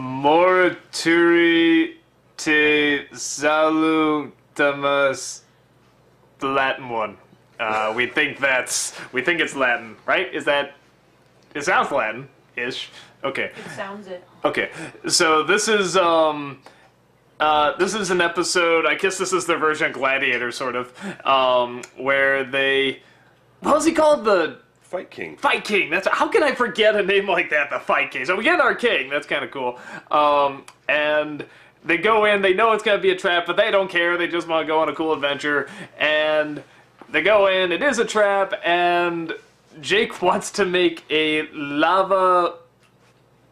Morituri te Salutamus, the Latin one. We think it's Latin, right? It sounds Latin-ish. Okay. It sounds it. Okay. So this is an episode, I guess this is their version of Gladiator, sort of, where they, what was he called? The Fight King. Fight King. How can I forget a name like that? The Fight King. So we get our king. That's kind of cool. And they go in. They know it's gonna be a trap, but they don't care. They just want to go on a cool adventure. And they go in. It is a trap. And Jake wants to make a lava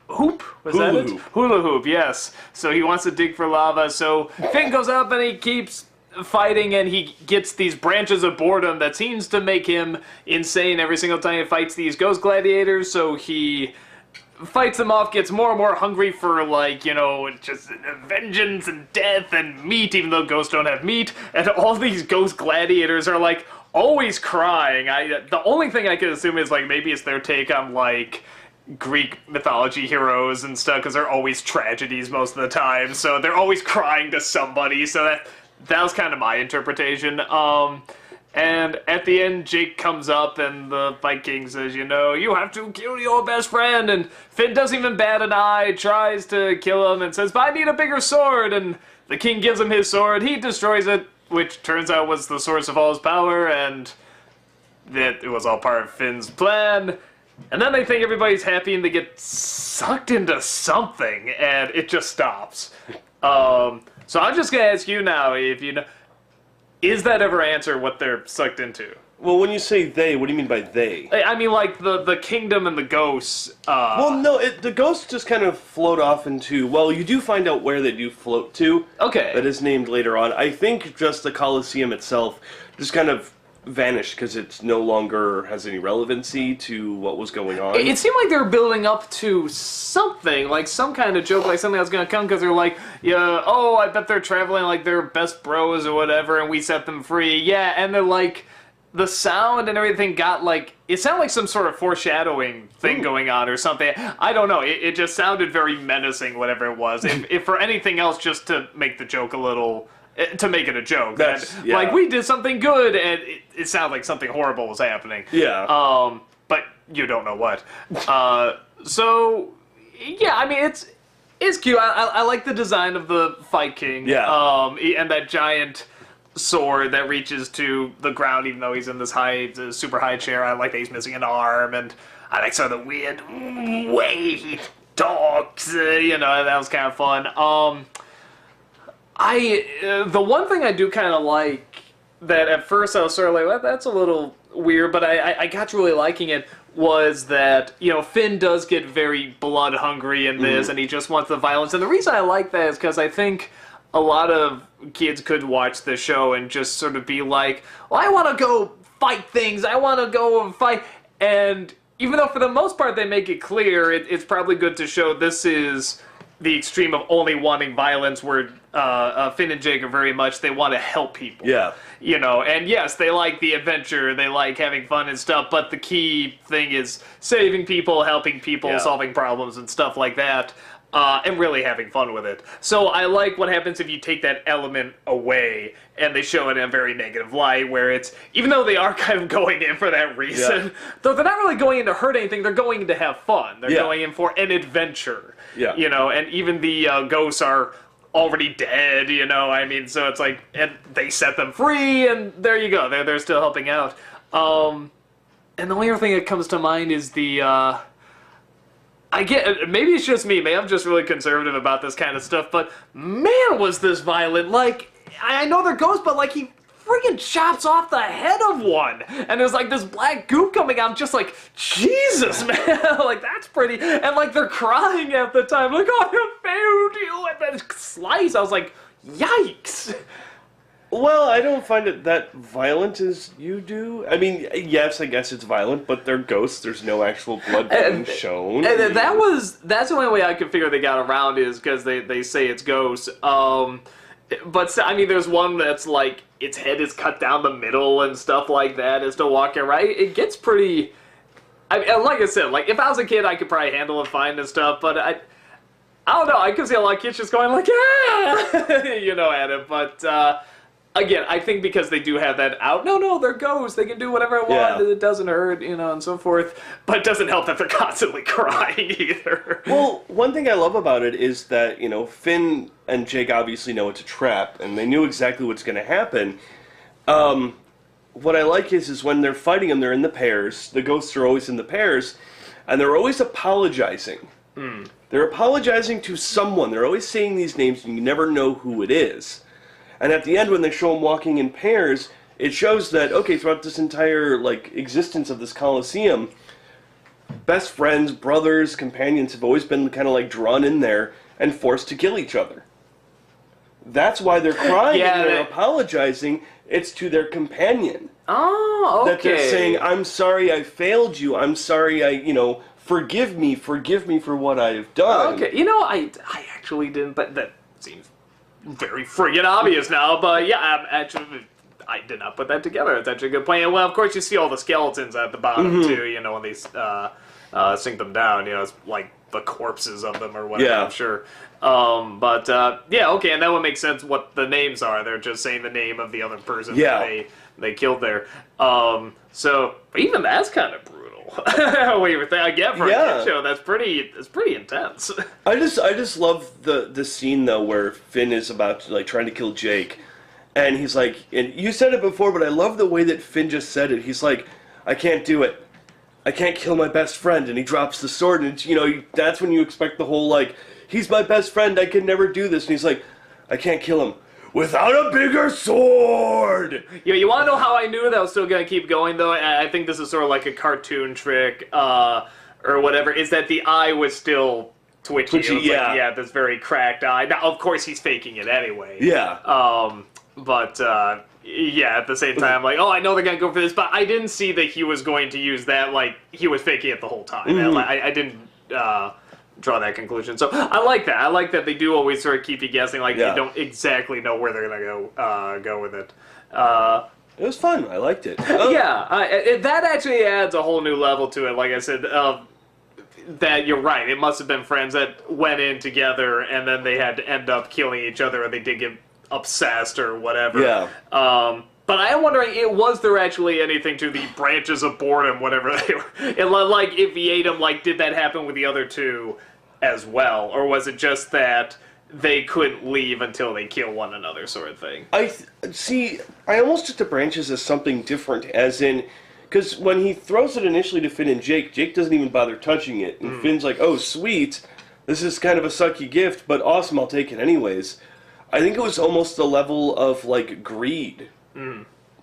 hoop. Was that it? Hula hoop. Yes. So he wants to dig for lava. So Finn goes up and he keeps fighting, and he gets these branches of boredom that seems to make him insane every single time he fights these ghost gladiators. So he fights them off, gets more and more hungry for, like, you know, just vengeance and death and meat, even though ghosts don't have meat. And all these ghost gladiators are, like, always crying. The only thing I could assume is, like, maybe it's their take on, like, Greek mythology heroes and stuff, because they're always tragedies most of the time. So they're always crying to somebody. So that was kind of my interpretation. And at the end, Jake comes up and the Fight King says, you know, you have to kill your best friend. And Finn doesn't even bat an eye, tries to kill him and says, but I need a bigger sword. And the king gives him his sword. He destroys it, which turns out was the source of all his power. And that it was all part of Finn's plan. And then they think everybody's happy and they get sucked into something. And it just stops. So I'm just going to ask you now, if you know, is that ever answer what they're sucked into? Well, when you say they, what do you mean by they? I mean, like, the kingdom and the ghosts. Well, no, the ghosts just kind of float off into, well, you do find out where they do float to. Okay. That is named later on. I think just the Colosseum itself just kind of vanished because it no longer has any relevancy to what was going on. It seemed like they were building up to something, like some kind of joke, like something that's going to come, because they're like, yeah, oh, I bet they're traveling like they're best bros or whatever, and we set them free. Yeah, and they're like, the sound and everything got like, it sounded like some sort of foreshadowing thing going on or something. I don't know, it just sounded very menacing, whatever it was. if for anything else, just to make the joke a little, to make it a joke. And, like, we did something good, and it sounded like something horrible was happening. Yeah. But you don't know what. So, yeah, I mean, it's cute. I like the design of the Fight King. Yeah. And that giant sword that reaches to the ground, even though he's in this super high chair. I like that he's missing an arm, and I like sort of the weird way he talks. You know, that was kind of fun. The one thing I do kind of like, that at first I was sort of like, well, that's a little weird, but I got to really liking it, was that, you know, Finn does get very blood hungry in this, and he just wants the violence. And the reason I like that is because I think a lot of kids could watch the show and just sort of be like, well, I want to go fight things, I want to go and fight. And even though for the most part they make it clear, it's probably good to show this is the extreme of only wanting violence, where Finn and Jake are very much, they want to help people. Yeah. You know, and yes, they like the adventure, they like having fun and stuff, but the key thing is saving people, helping people, solving problems and stuff like that, and really having fun with it. So I like what happens if you take that element away, and they show it in a very negative light, where it's, even though they are kind of going in for that reason, though they're not really going in to hurt anything, they're going in to have fun. They're going in for an adventure. Yeah. You know, and even the ghosts are already dead, you know, I mean, so it's like, and they set them free, and there you go, they're still helping out. And the only other thing that comes to mind is the, maybe it's just me, maybe I'm just really conservative about this kind of stuff, but man, was this violent. Like, I know they're ghosts, but like, he freaking chops off the head of one, and there's like this black goop coming out. I'm just like, Jesus, man, like, that's pretty. And like, they're crying at the time, like, oh, I failed you, and then slice. I was like, yikes. Well, I don't find it that violent as you do. I mean, yes, I guess it's violent, but they're ghosts. There's no actual blood being shown. And that's the only way I could figure they got around, is because they say it's ghosts. But, I mean, there's one that's like, its head is cut down the middle and stuff like that as to walk it, right? It gets pretty... I mean, like I said, like, if I was a kid, I could probably handle it fine and stuff, but I don't know. I could see a lot of kids just going like, ah, at it. But again, I think because they do have that out. No, they're ghosts. They can do whatever I want. Yeah. It doesn't hurt, and so forth. But it doesn't help that they're constantly crying either. Well, one thing I love about it is that, Finn and Jake obviously know it's a trap, and they knew exactly what's going to happen. What I like is when they're fighting them, they're in the pairs. The ghosts are always in the pairs, and they're always apologizing. They're apologizing to someone. They're always saying these names, and you never know who it is. And at the end, when they show them walking in pairs, it shows that, okay, throughout this entire, existence of this Colosseum, best friends, brothers, companions have always been kind of, drawn in there and forced to kill each other. That's why they're crying and they're apologizing. It's to their companion. Oh, okay. That they're saying, I'm sorry I failed you. I'm sorry forgive me for what I've done. Okay, I actually didn't, but that seems very friggin' obvious now. But yeah, I did not put that together. It's actually a good point. And, well, of course, you see all the skeletons at the bottom too. When they sink them down. It's like the corpses of them or whatever. Yeah. I'm sure. Yeah, okay, and that would make sense. What the names are? They're just saying the name of the other person that they killed there. So even that's kind of brutal. What you were thinking? I get for a kid show. That's pretty intense. I just love the scene though where Finn is about to trying to kill Jake, and he's like, and you said it before, but I love the way that Finn just said it. He's like, I can't do it. I can't kill my best friend, and he drops the sword, and it's, that's when you expect the whole he's my best friend. I can never do this, and he's like, I can't kill him without a bigger sword. You want to know how I knew that I was still going to keep going, though? I think this is sort of like a cartoon trick, or whatever, is that the eye was still twitchy. This very cracked eye. Now, of course, he's faking it anyway. Yeah. But, at the same time, I know they're going to go for this, but I didn't see that he was going to use that, he was faking it the whole time. Mm-hmm. I didn't, draw that conclusion. So I like that. I like that they do always sort of keep you guessing. You don't exactly know where they're gonna go with it. It was fun. I liked it. That actually adds a whole new level to it. Like I said, that you're right. It must have been friends that went in together, and then they had to end up killing each other, or they did get obsessed or whatever. Yeah. But I am wondering, was there actually anything to the branches of boredom, whatever they were? If he ate them, did that happen with the other two as well? Or was it just that they couldn't leave until they kill one another sort of thing? I almost took the branches as something different, as in, because when he throws it initially to Finn and Jake doesn't even bother touching it. And Finn's like, oh, sweet, this is kind of a sucky gift, but awesome, I'll take it anyways. I think it was almost the level of, greed.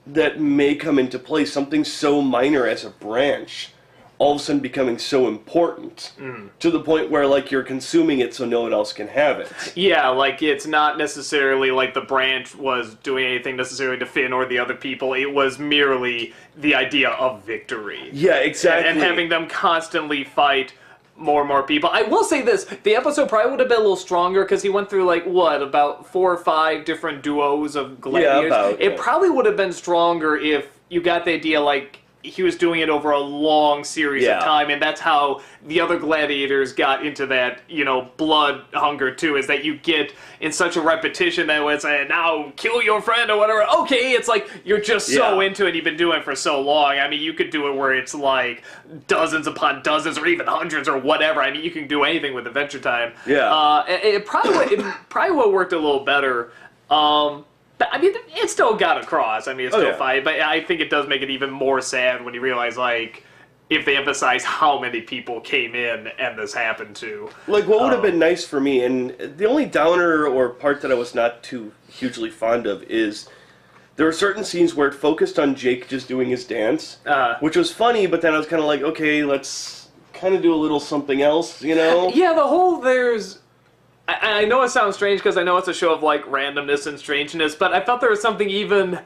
That may come into play. Something so minor as a branch all of a sudden becoming so important to the point where you're consuming it so no one else can have it. Yeah, it's not necessarily the branch was doing anything necessarily to Finn or the other people. It was merely the idea of victory. Yeah, exactly. And having them constantly fight more and more people. I will say this, the episode probably would have been a little stronger because he went through about 4 or 5 different duos of gladiators. Yeah, it probably would have been stronger if you got the idea he was doing it over a long series of time, and that's how the other gladiators got into that, blood hunger too, is that you get in such a repetition that when it's now kill your friend or whatever, okay, it's you're just so into it, you've been doing it for so long. I mean, you could do it where it's dozens upon dozens or even hundreds or whatever. I mean, you can do anything with Adventure Time. Yeah. It probably would have worked a little better. I mean, it still got across. I mean, it's still fine, but I think it does make it even more sad when you realize, if they emphasize how many people came in and this happened to. What would have been nice for me, and the only downer or part that I was not too hugely fond of is there were certain scenes where it focused on Jake just doing his dance, which was funny, but then I was kind of okay, let's kind of do a little something else, Yeah, the whole I know it sounds strange because I know it's a show of randomness and strangeness, but I felt there was something even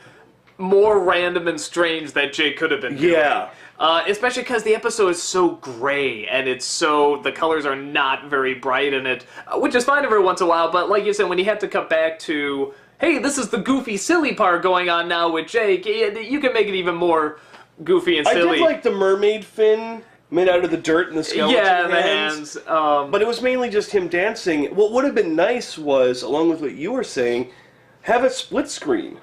more random and strange that Jake could have been doing. Yeah. Especially because the episode is so gray and the colors are not very bright in it, which is fine every once in a while, but like you said, when you have to cut back to, hey, this is the goofy, silly part going on now with Jake, you can make it even more goofy and silly. I did like the mermaid Finn. made out of the dirt and the skeleton Yeah, the hands. hands. But it was mainly just him dancing. What would have been nice was, along with what you were saying, have a split screen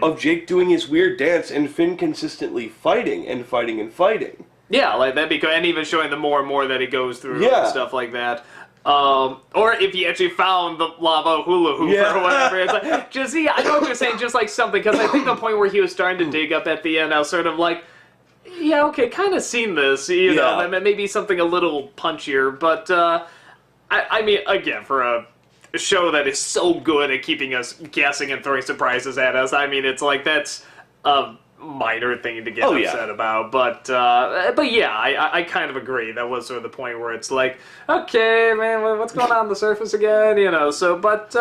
of Jake doing his weird dance and Finn consistently fighting and fighting and fighting. Yeah, like that'd be cool, and even showing the more and more that he goes through Yeah. and stuff like that. Or if he actually found the lava hula hoop or whatever. It's like, just, yeah, I know what you're saying, just like something, because I think the point where he was starting to dig up at the end, I was sort of like, yeah, okay, kind of seen this, you know, maybe something a little punchier, but, I mean, again, for a show that is so good at keeping us guessing and throwing surprises at us, I mean, it's like, that's a minor thing to get upset about, but yeah, I kind of agree. That was sort of the point where it's like, okay, man, what's going on the surface again, you know, so, but,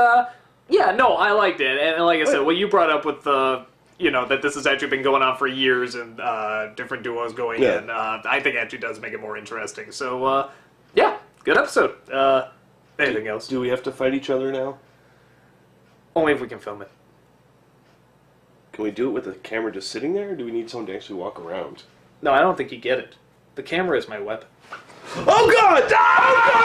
yeah, no, I liked it, and like I said, what you brought up with the, you know, that this has actually been going on for years and different duos going in, I think actually does make it more interesting, so, yeah, good episode. Anything else? Do we have to fight each other now? Only if we can film it. Can we do it with the camera just sitting there, or do we need someone to actually walk around? No, I don't think you get it. The camera is my weapon. Oh God! Oh God!